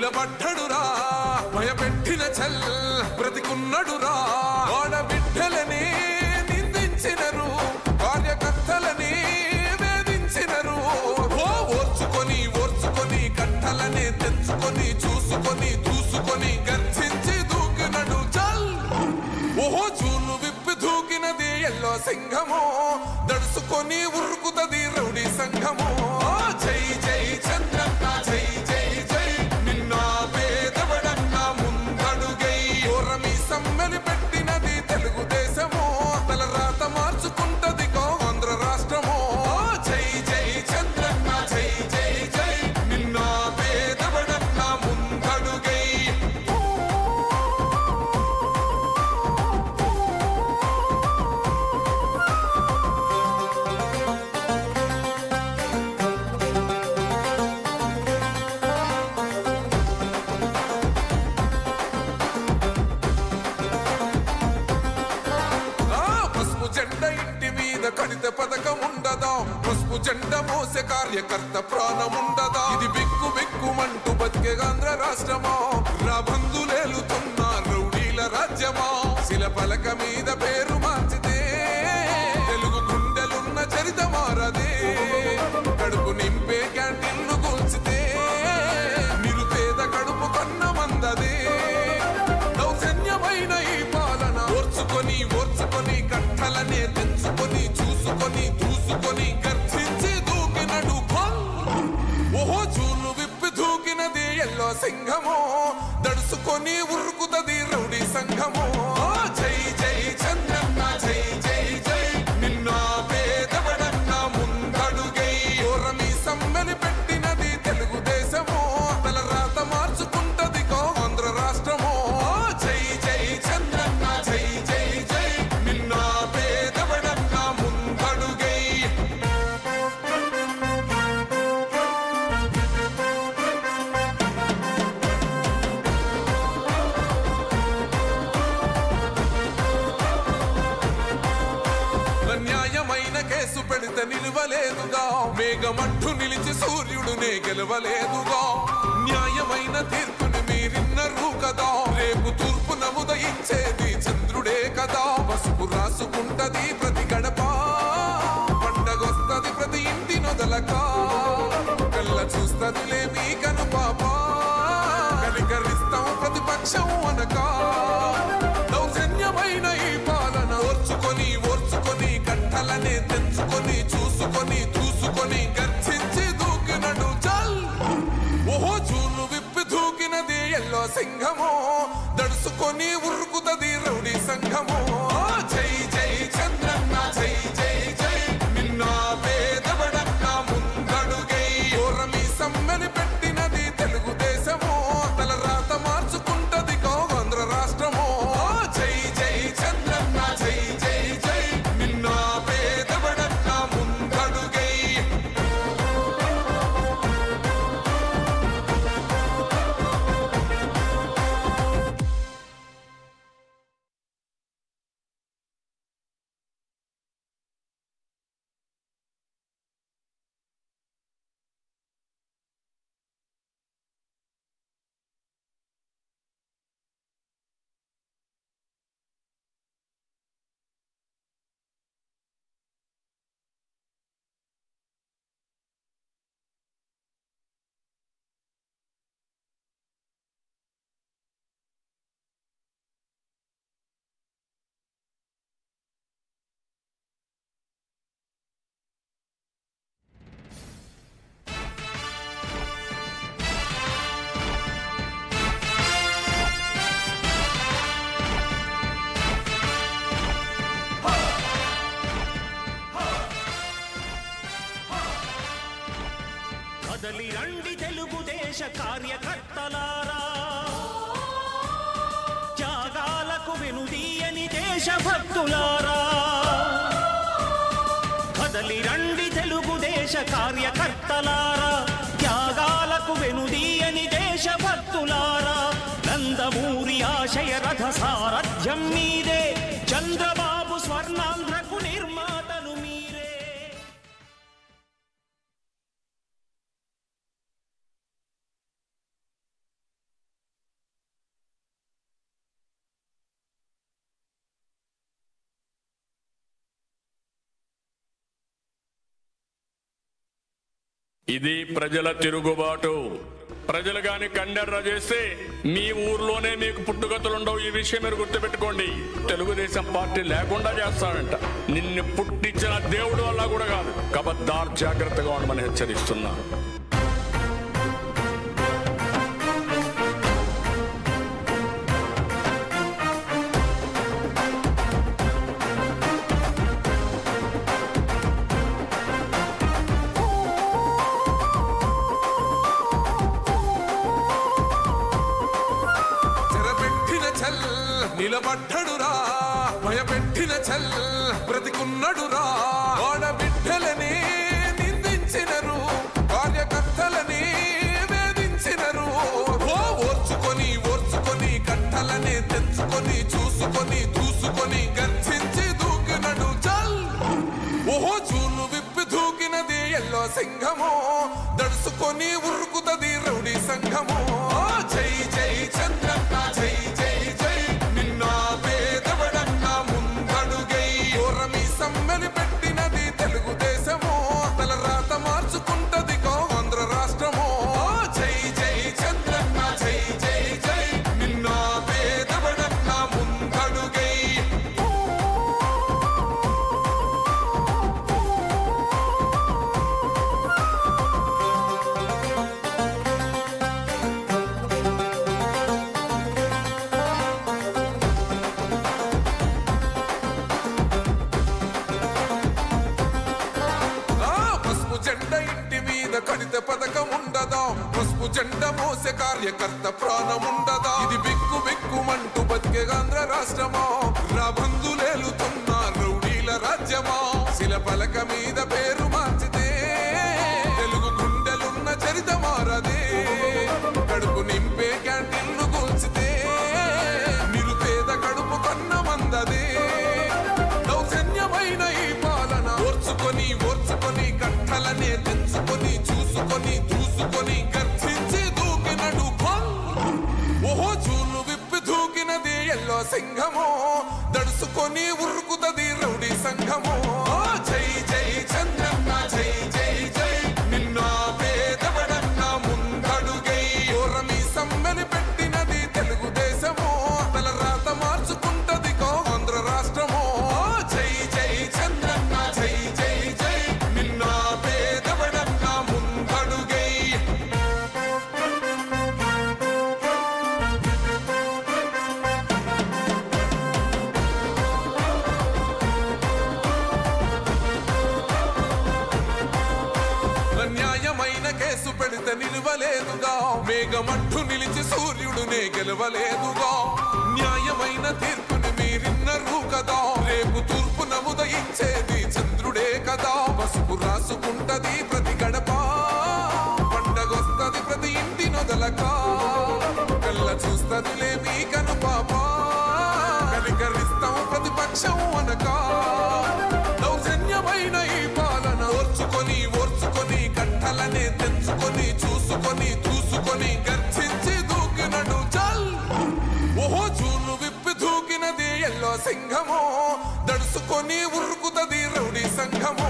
నిలబడ్డడురా భయపెట్టిన చల్ బ్రతికున్నడురా ఆడబిడ్డలని నిందించినరు కార్యకర్తలని వేధించినరు ఓర్చుకొని ఓర్చుకొని కట్టలనే తెచ్చుకొని చూసుకొని దూసుకొని గర్జించి దూకినడు చల్ ఓహో చూలు విప్పి దూకినది ఎల్లో సింహము దడుసుకొని ఉరుకుతది రౌడీ సంఘము జై జై చంద్రన్న జై జై జై నిన్న పేదవడన్న ముందడుగై ఓరమి సమ్మెలి పెట్టినది తెలుగుదేశము తల రాత మార్చుకుంటది ఆంధ్ర రాష్ట్రము జై జై చంద్రన్న జై జై జై నిన్న పేదవడన్న ముందడుగై కడిత పథకం ఉండదా పసుపు జెండా మోసే కార్యకర్త ప్రాణముండదా ఇది బిక్కు బిక్కుమంటూ బతికే ఆంధ్ర రాష్ట్రమా రాబందులేలుతున్న రౌడీల రాజ్యమా శిల పలక మీద పేరు మార్చితే తెలుగు గుండెలున్న చరిత మారదే కడుపు నింపే క్యాంటీన్లు కూల్చితే నిరుపేద కడుపు కన్న మందదే దౌర్జన్యమైన ఈ పాలన ఓర్చుకొని ఓర్చుకొని కట్టలనే తెచ్చుకొని చూసుకొని దూసుకొని గర్జించి దూకినడు ఓహో చూలు విప్పి దూకినది ఎల్లో సింహము దడుసుకొని ఉరుకుతది రౌడీ సంఘము జై జై చంద్రన్న జై జై జై నిన్న పేదవడన్న ముందడుగై ఓరమి సమ్మెలి పెట్టినది తెలుగుదేశము తల రాత మార్చుకుంటది ఆంధ్ర రాష్ట్రము జై జై చంద్రన్న జై జై జై నిన్న పేదవడన్న ముందడుగై న్యాయమైన కేసు పెడితే నిలవలేదుగా మేఘమంటూ నిలిచి సూర్యుడునే గెలవలేదుగా న్యాయమైన తీర్పుని మీరిన్నరు కదా రేపు తూర్పు నముదయించేది చంద్రుడే కదా పసుపు రాసుకుంటది ప్రతి గడప పండగొస్తది ప్రతి ఇంటి నొదలక కళ్ళ చూస్తదిలే మీ కను పాప కలికరిస్తాం ప్రతిపక్షం అనక దౌర్జన్యమైన ఈ పాలన ఓర్చుకొని ఓర్చుకొని కట్టలనే తెచ్చుకొని చూసుకొని దూసుకొని గర్జించి దూకినడు చల్ ఓహో చూలు విప్పి దూకినది ఎల్లో సింహము దడుసుకొని ఉరుకుతది రౌడీ సంఘము జై జై చంద్రన్న జై జై జై నిన్న పేదవడన్న ముందడుగై ఓరమి సమ్మెలి పెట్టినది తెలుగుదేశము తల రాత మార్చుకుంటది ఆంధ్ర రాష్ట్రము జై జై చంద్రన్న జై జై జై నిన్న పేదవడన్న ముందడుగై కదలి రండి తెలుగుదేశ కార్యకర్తలారా త్యాగాలకు వెనుదీయని దేశభక్తులారా కదలి రండి తెలుగుదేశ కార్యకర్తలారా త్యాగాలకు వెనుదీయని దేశభక్తులారా నందమూరి ఆశయ రథ సారథ్యం మీదే చంద్రబాబు స్వర్ణాంధ్రకు నిర్మాతలు మీరే ఇది ప్రజల తిరుగుబాటు. ప్రజలు గాని కండెర్ర చేస్తే మీ ఊర్లోనే మీకు పుట్టుగతులుండవు. ఈ విషయం మీరు గుర్తుపెట్టుకోండి. తెలుగుదేశం పార్టీ లేకుండా చేస్తాడంట. నిన్ను పుట్టించిన దేవుడు వల్ల కూడా కాదు. కబద్దార్, జాగ్రత్తగా ఉండమని హెచ్చరిస్తున్నాను. నిలబడ్డడురా భయపెట్టిన చల్ బ్రతికున్నడురా. ఆడబిడ్డలని నిందించినరు, కార్యకర్తలని వేధించినరు. ఓర్చుకొని ఓర్చుకొని కట్టలనే తెంచుకొని చూసుకొని దూసుకొని గర్జించి దూకినడు చల్. ఓహో చూలు విప్పి దూకినది ఎల్లో సింహము, దడుసుకొని ఉరుకుతది రౌడీ సంఘము. జై జై చంద్రన్న జై జై జై, నిన్న పేదవడన్న ముందడుగై. ఓరమి సమ్మెని పెట్టినది తెలుగుదేశము, తల రాత మార్చుకుంటది ఆంధ్ర రాష్ట్రము. జై జై చంద్రన్న జై జై జై, నిన్న పేదవడన్న ముందడుగై. కడిత పథకం ఉండదా, పసుపు జెండ మోసే కార్యకర్త ప్రాణముండదా. ఇది బిక్కు బిక్కుమంటూ బతికే ఆంధ్ర రాష్ట్రమా, నా బంధులేలుతున్న రౌడీల రాజ్యమా. శిల పలక మీద పేరు మార్చితే తెలుగు గుండెలున్న చరిత మారదే. కడుపు నింపే క్యాంటీన్లు కూల్చితే నిరుపేద కడుపు కన్న మందదే. దౌర్జన్యమైన ఈ పాలన ఓర్చుకొని ఓర్చుకొని కట్టలనే తెంచుకొని చూసుకొని దూసుకొని గర్జించి దూకినడు. ఓహో చూలు విప్పి దూకినది ఎల్లో సింహము, దడుసుకొని ఉరుకుతది రౌడీ సంఘము. జై జై చంద్రన్న జై జై జై, నిన్న పేదవడన్న ముందడుగై. ఓరమి సమ్మెని పెట్టినది తెలుగుదేశము, తల రాత మార్చుకుంటది ఆంధ్ర రాష్ట్రము. జై జై చంద్రన్న జై జై జై, నిన్న పేదవడన్న ముందడుగై. న్యాయమైన కేసు పెడితే నిలవలేదుగా, మేఘమంటూ నిలిచి సూర్యుడునే గెలవలేదుగా. న్యాయమైన తీర్పుని మీరిన్నరు కదా, రేపు తూర్పు నముదయించేది చంద్రుడే కదా. పసుపు రాసుకుంటది ప్రతి గడప, పండగొస్తది ప్రతి ఇంటి నొదలక. కళ్ళ చూస్తదిలే మీ కను పాప, కనికరిస్తాం ప్రతిపక్షం అనక. దౌర్జన్యమైన ఈ పాలన ఓర్చుకొని ఓర్చుకొని కట్టలనే తెంచుకొని చూసుకొని దూసుకొని గర్జించి దూకినడు చల్. ఓహో చూలు విప్పి దూకినది ఎల్లో సింహము, దడుసుకొని ఉరుకుతది రౌడీ సంఘము.